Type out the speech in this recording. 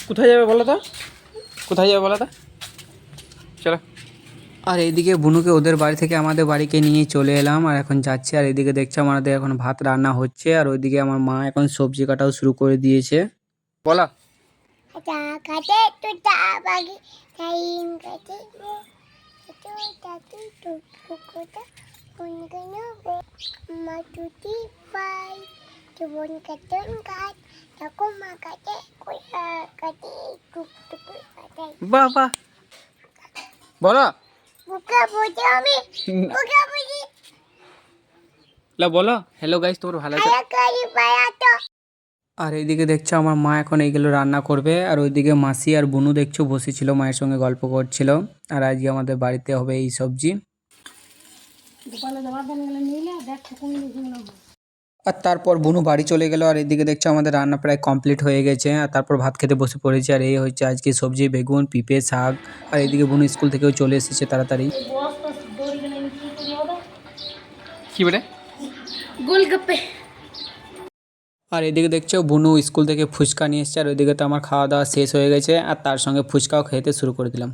কোথায় যাবে বলো তো? কোথায় যাবে বলো তো? চলো। আর এইদিকে বুনুকে ওদের বাড়ি থেকে আমাদের বাড়িকে নিয়ে চলে এলাম আর এখন যাচ্ছি। আর এদিকে দেখছি আমাদের এখন ভাত রান্না হচ্ছে আর ওইদিকে আমার মা এখন সবজি কাটাও শুরু করে দিয়েছে। বলো। বাহ বাহ, বলো। বলো হ্যালো গাইস, তোমার ভালো আছে? আর এইদিকে দেখছো আমার মা এখন এইগুলো রান্না করবে আর ওইদিকে মাসি আর বুনু দেখছো বসেছিল, মায়ের সঙ্গে গল্প করছিল। আর আজকে আমাদের বাড়িতে হবে এই সবজি। আর তারপর বুনু বাড়ি চলে গেল আর এদিকে দেখছো আমাদের রান্না প্রায় কমপ্লিট হয়ে গেছে। আর তারপর ভাত খেতে বসে পড়েছি আর এই হচ্ছে আজকে সবজি, বেগুন, পেঁপে, শাক। আর এদিকে বুনু স্কুল থেকেও চলে এসেছে তাড়াতাড়ি। কি বলে? গোলগাপ্পে। আর এদিকে দেখছো বুনু স্কুল থেকে ফুচকা নিয়ে এসছে আর ওইদিকে তো আমার খাওয়া দাওয়া শেষ হয়ে গেছে আর তার সঙ্গে ফুচকাও খেতে শুরু করে দিলাম।